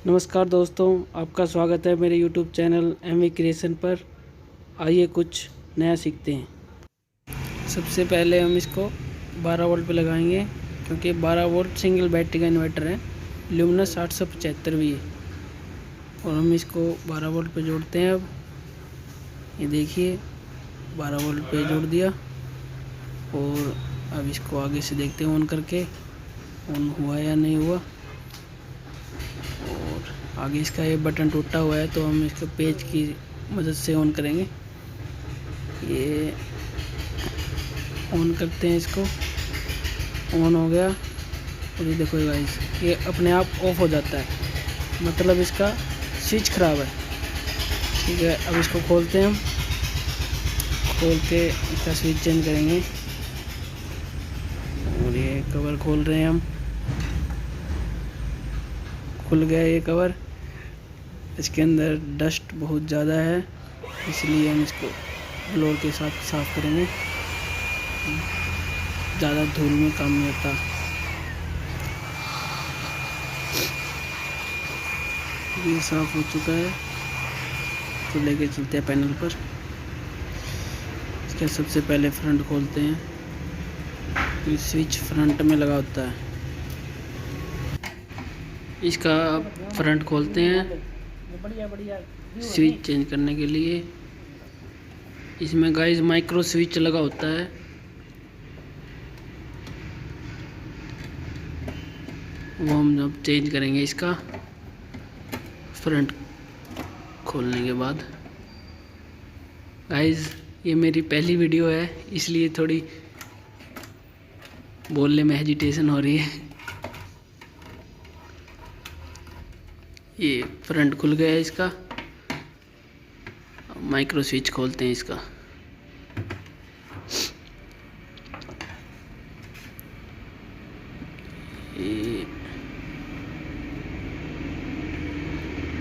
नमस्कार दोस्तों, आपका स्वागत है मेरे YouTube चैनल एमवी क्रिएशन पर। आइए कुछ नया सीखते हैं। सबसे पहले हम इसको 12 वोल्ट पे लगाएंगे, क्योंकि 12 वोल्ट सिंगल बैटरी का इन्वर्टर है। ल्यूमिनस 875 भी है और हम इसको 12 वोल्ट पे जोड़ते हैं। अब ये देखिए 12 वोल्ट पे जोड़ दिया और अब इसको आगे से देखते हैं ऑन करके ऑन हुआ या नहीं हुआ। आगे इसका ये बटन टूटा हुआ है तो हम इसको पेच की मदद से ऑन करेंगे। ये ऑन करते हैं, इसको ऑन हो गया और ये देखो गाइस, ये अपने आप ऑफ हो जाता है, मतलब इसका स्विच ख़राब है। ठीक है, अब इसको खोलते हैं। हम खोल के इसका स्विच चेंज करेंगे और ये कवर खोल रहे हैं हम। खुल गया ये कवर। इसके अंदर डस्ट बहुत ज़्यादा है, इसलिए हम इसको ब्लोअर के साथ साफ़ करेंगे। ज़्यादा धूल में काम नहीं होता। ये साफ़ हो चुका है तो लेके चलते हैं पैनल पर। इसका सबसे पहले फ्रंट खोलते हैं। ये स्विच फ्रंट में लगा होता है। इसका फ्रंट खोलते हैं स्विच चेंज करने के लिए। इसमें गाइस माइक्रो स्विच लगा होता है। वो हम जब चेंज करेंगे इसका फ्रंट खोलने के बाद। गाइस ये मेरी पहली वीडियो है, इसलिए थोड़ी बोलने में हेजिटेशन हो रही है। ये फ्रंट खुल गया है इसका। माइक्रो स्विच खोलते हैं इसका।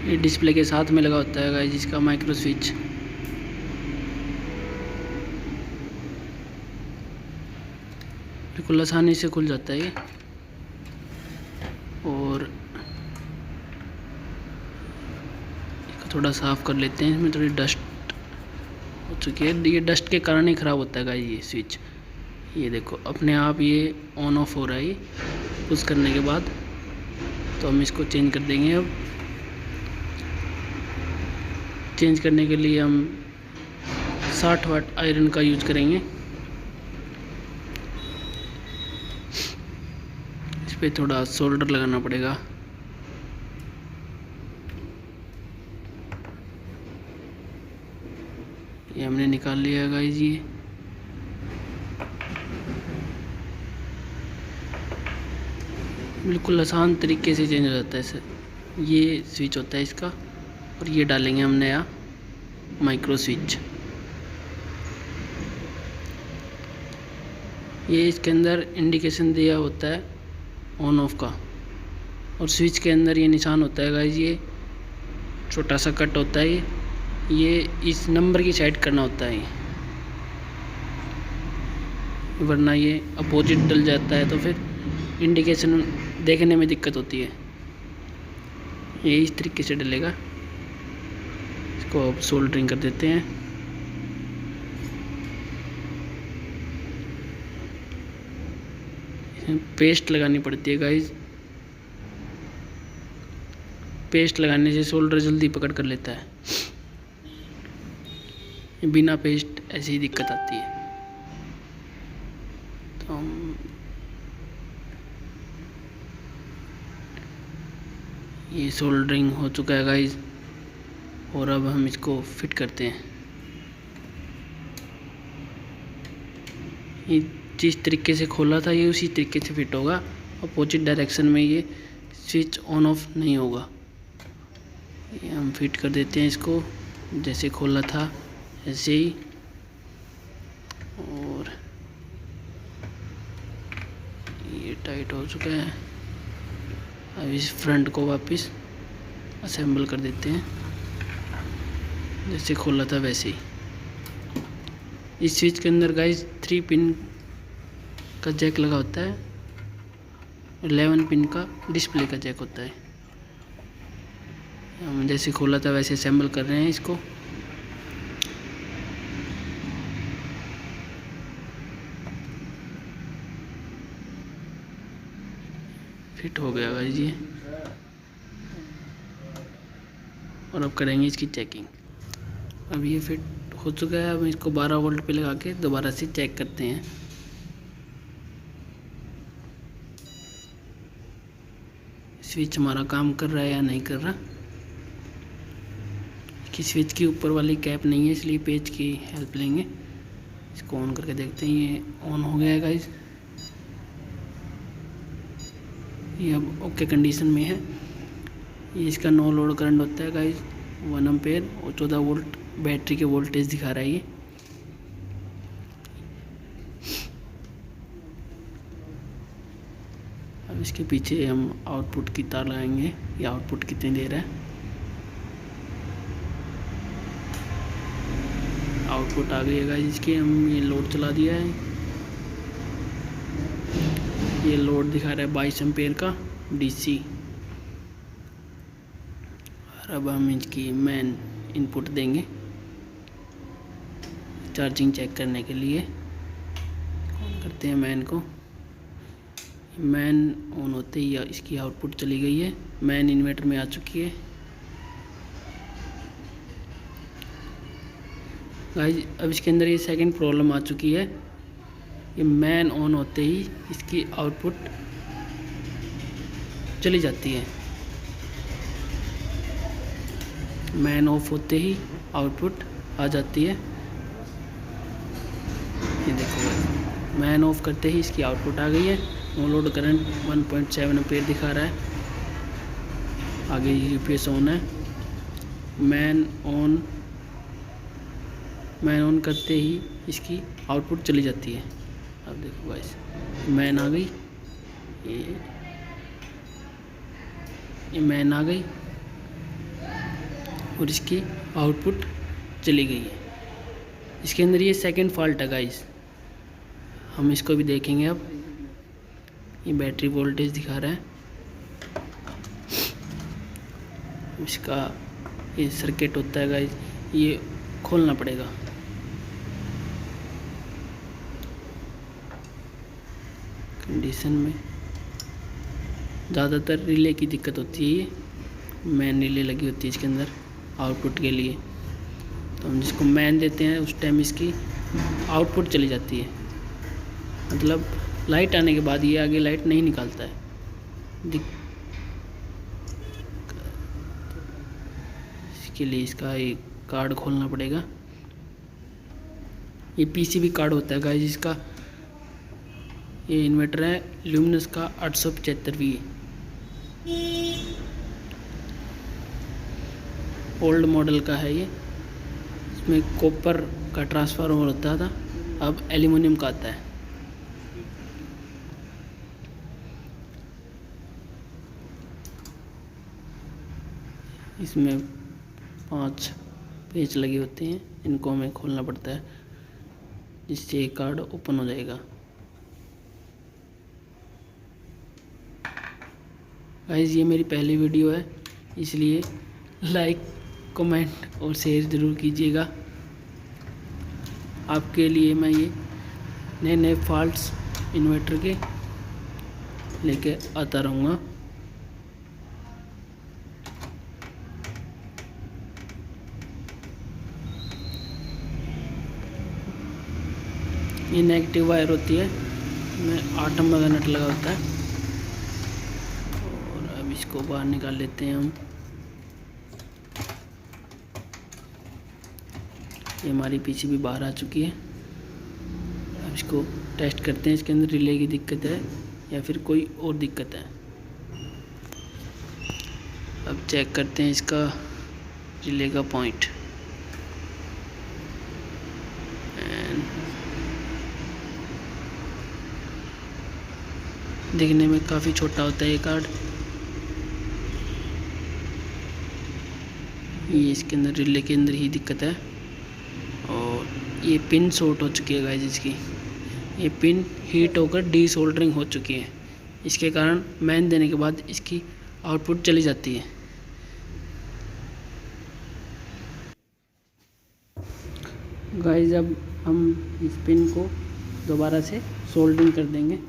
ये डिस्प्ले के साथ में लगा होता है गाइस इसका माइक्रो स्विच। बिल्कुल आसानी से खुल जाता है ये। और थोड़ा साफ़ कर लेते हैं, इसमें थोड़ी डस्ट हो चुकी है। ये डस्ट के कारण ही ख़राब होता है गाइस ये स्विच। ये देखो अपने आप ये ऑन ऑफ हो रहा है। ये पुश करने के बाद तो हम इसको चेंज कर देंगे। अब चेंज करने के लिए हम 60 वाट आयरन का यूज करेंगे। इस पर थोड़ा सोल्डर लगाना पड़ेगा। ये हमने निकाल लिया है गाइस। ये बिल्कुल आसान तरीके से चेंज हो जाता है सर। ये स्विच होता है इसका और ये डालेंगे हम नया माइक्रो स्विच। ये इसके अंदर इंडिकेशन दिया होता है ऑन ऑफ का, और स्विच के अंदर ये निशान होता है गाइस। ये छोटा सा कट होता है। ये इस नंबर की साइड करना होता है, वरना ये अपोजिट डल जाता है तो फिर इंडिकेशन देखने में दिक्कत होती है। ये इस तरीके से डलेगा। इसको अब सोल्डरिंग कर देते हैं। पेस्ट लगानी पड़ती है गाइस। पेस्ट लगाने से सोल्डर जल्दी पकड़ कर लेता है। बिना पेस्ट ऐसी ही दिक्कत आती है। तो हम ये सोल्डरिंग हो चुका है गाइस और अब हम इसको फिट करते हैं। ये जिस तरीके से खोला था ये उसी तरीके से फिट होगा। अपोजिट डायरेक्शन में ये स्विच ऑन ऑफ नहीं होगा। ये हम फिट कर देते हैं इसको जैसे खोला था ऐसे ही। और ये टाइट हो चुका है। अब इस फ्रंट को वापस असेंबल कर देते हैं जैसे खोला था वैसे ही। इस स्विच के अंदर गाइस 3 पिन का जैक लगा होता है, 11 पिन का डिस्प्ले का जैक होता है। हम जैसे खोला था वैसे असेंबल कर रहे हैं इसको। फिट हो गया गाइस ये। और अब करेंगे इसकी चेकिंग। अब ये फिट हो चुका है। अब इसको 12 वोल्ट पे लगा के दोबारा से चेक करते हैं। स्विच हमारा काम कर रहा है या नहीं कर रहा। कि स्विच की ऊपर वाली कैप नहीं है, इसलिए पेच की हेल्प लेंगे। इसको ऑन करके देखते हैं। ये ऑन हो गया है गाइस। ये अब ओके कंडीशन में है। ये इसका नो लोड करंट होता है गाइस 1 एम्पेयर और 14 वोल्ट बैटरी के वोल्टेज दिखा रहा है ये। अब इसके पीछे हम आउटपुट की तार लगाएंगे। ये आउटपुट कितने दे रहा है। आउटपुट आ गई है गाइस इसकी। हम ये लोड चला दिया है। ये लोड दिखा रहा है 22 एम्पेयर का डीसी। और अब हम इसकी मेन इनपुट देंगे चार्जिंग चेक करने के लिए। ऑन करते हैं मैन को। मैन ऑन होते ही इसकी आउटपुट चली गई है। मैन इन्वर्टर में आ चुकी है गाइस। अब इसके अंदर ये सेकंड प्रॉब्लम आ चुकी है। ये मैन ऑन होते ही इसकी आउटपुट चली जाती है। मैन ऑफ होते ही आउटपुट आ जाती है। ये देखो मैन ऑफ करते ही इसकी आउटपुट आ गई है। नो लोड करंट 1.7 एम्पेयर दिखा रहा है। आगे यूपीएस ऑन है। मैन ऑन करते ही इसकी आउटपुट चली जाती है। अब देखो गाइस मैन आ गई। ये मैन आ गई और इसकी आउटपुट चली गई है। इसके अंदर ये सेकंड फॉल्ट है गाइस। हम इसको भी देखेंगे। अब ये बैटरी वोल्टेज दिखा रहा है। इसका ये सर्किट होता है गाइस, ये खोलना पड़ेगा। कंडीशन में ज़्यादातर रिले की दिक्कत होती है। मैन रिले लगी होती है इसके अंदर आउटपुट के लिए। तो हम जिसको मैन देते हैं उस टाइम इसकी आउटपुट चली जाती है। मतलब लाइट आने के बाद ये आगे लाइट नहीं निकालता है। इसके लिए इसका एक कार्ड खोलना पड़ेगा। ये पीसीबी कार्ड होता है गाइस इसका। ये इन्वर्टर है ल्यूमिनस का 875V। ओल्ड मॉडल का है ये। इसमें कॉपर का ट्रांसफार्मर होता था, अब एल्युमिनियम का आता है। इसमें 5 पेच लगे होते हैं, इनको हमें खोलना पड़ता है जिससे कार्ड ओपन हो जाएगा। गाइस ये मेरी पहली वीडियो है, इसलिए लाइक कमेंट और शेयर ज़रूर कीजिएगा। आपके लिए मैं ये नए नए फॉल्ट्स इन्वर्टर के लेके आता रहूँगा। ये नेगेटिव वायर होती है, इसमें 8 नंबर का नट लगा होता है। और अब इसको बाहर निकाल लेते हैं हम। ये हमारी पीसीबी बाहर आ चुकी है। अब इसको टेस्ट करते हैं, इसके अंदर रिले की दिक्कत है या फिर कोई और दिक्कत है। अब चेक करते हैं इसका रिले का पॉइंट। देखने में काफ़ी छोटा होता है ये कार्ड। ये इसके अंदर रिले के अंदर ही दिक्कत है। और ये पिन शॉर्ट हो चुकी है गाइस इसकी। ये पिन हीट होकर डीसोल्डरिंग हो चुकी है। इसके कारण मैन देने के बाद इसकी आउटपुट चली जाती है। गाइस अब हम इस पिन को दोबारा से सोल्डरिंग कर देंगे।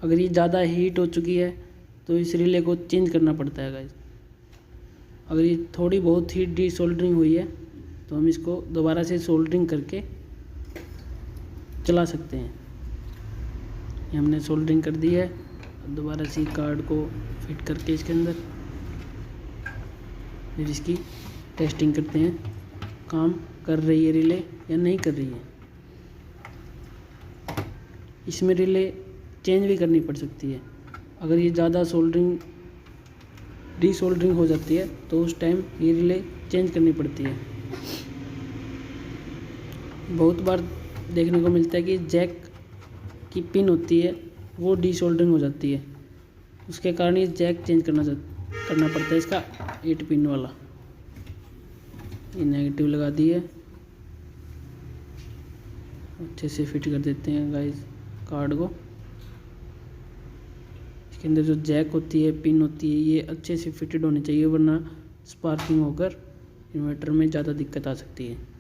अगर ये ज़्यादा हीट हो चुकी है तो इस रिले को चेंज करना पड़ता है गाइस। अगर ये थोड़ी बहुत हीट डी सोल्डरिंग हुई है तो हम इसको दोबारा से सोल्डरिंग करके चला सकते हैं। ये हमने सोल्डरिंग कर दी है। दोबारा से कार्ड को फिट करके इसके अंदर फिर इसकी टेस्टिंग करते हैं, काम कर रही है रिले या नहीं कर रही है। इसमें रिले चेंज भी करनी पड़ सकती है। अगर ये ज़्यादा सोल्डरिंग डीसोल्डरिंग हो जाती है तो उस टाइम ये रिले चेंज करनी पड़ती है। बहुत बार देखने को मिलता है कि जैक की पिन होती है वो डीसोल्डरिंग हो जाती है, उसके कारण ये जैक चेंज करना पड़ता है इसका 8 पिन वाला। ये नेगेटिव लगा दी है, अच्छे से फिट कर देते हैं गाइस कार्ड को। इसके अंदर जो जैक होती है, पिन होती है, ये अच्छे से फिटेड होनी चाहिए, वरना स्पार्किंग होकर इन्वर्टर में ज़्यादा दिक्कत आ सकती है।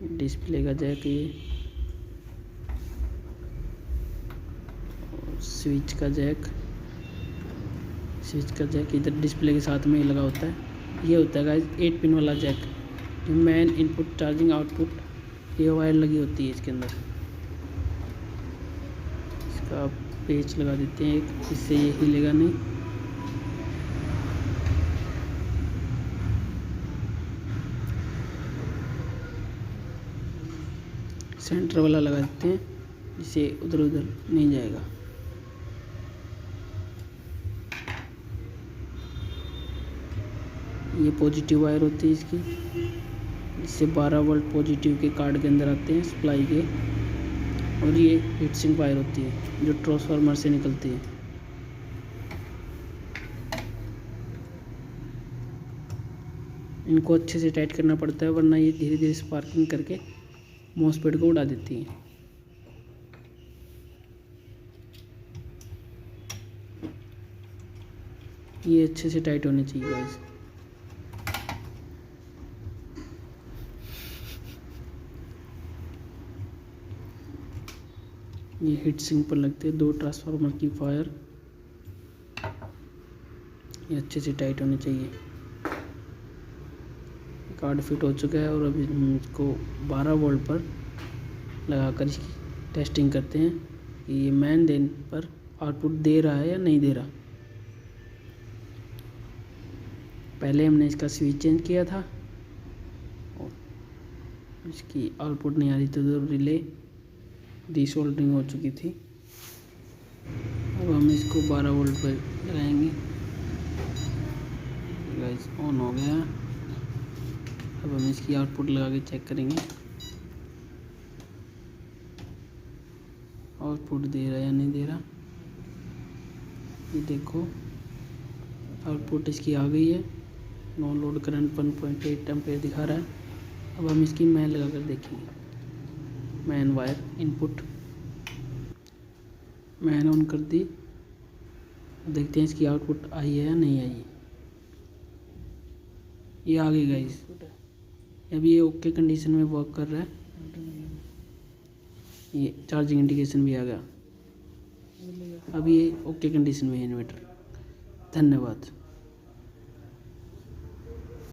डिस्प्ले का जैक ये, स्विच का जैक इधर डिस्प्ले के साथ में ही लगा होता है। ये होता है गाइस 8 पिन वाला जैक, जो मेन इनपुट चार्जिंग आउटपुट ये वायर लगी होती है इसके अंदर। इसका पेच लगा देते हैं एक, इससे ये हिलेगा नहीं। सेंटर वाला लगा देते हैं जिससे उधर उधर नहीं जाएगा। ये पॉजिटिव वायर होती है इसकी, इससे 12 वोल्ट पॉजिटिव के कार्ड के अंदर आते हैं सप्लाई के। और ये हीट सिंक वायर होती है जो ट्रांसफार्मर से निकलती है। इनको अच्छे से टाइट करना पड़ता है, वरना ये धीरे धीरे स्पार्किंग करके मॉसफेट को उड़ा देती है। ये अच्छे से टाइट होने चाहिए गाइस। ये हीट सिंक पर लगते हैं 2 ट्रांसफार्मर की वायर, ये अच्छे से टाइट होने चाहिए। कार्ड फिट हो चुका है और अभी हम इसको 12 वोल्ट पर लगाकर इसकी टेस्टिंग करते हैं कि ये मेन लाइन पर आउटपुट दे रहा है या नहीं दे रहा। पहले हमने इसका स्विच चेंज किया था और इसकी आउटपुट नहीं आ रही तो रिले डीसोल्डरिंग हो चुकी थी। अब हम इसको 12 वोल्ट पर लगाएंगे। गाइस ऑन हो गया। अब हम इसकी आउटपुट लगा के चेक करेंगे आउटपुट दे रहा है या नहीं दे रहा। ये देखो आउटपुट इसकी आ गई है। नो लोड करंट 1.8 एम्पेयर दिखा रहा है। अब हम इसकी मैन लगा कर देखेंगे। Man wire input man on कर दी, देखते हैं इसकी आउटपुट आई है या नहीं आई है। ये आ गई गाइस, अभी ये ओके कंडीशन में वर्क कर रहा है। ये चार्जिंग इंडिकेशन भी आ गया। अब ये ओके कंडीशन में है इन्वर्टर। धन्यवाद।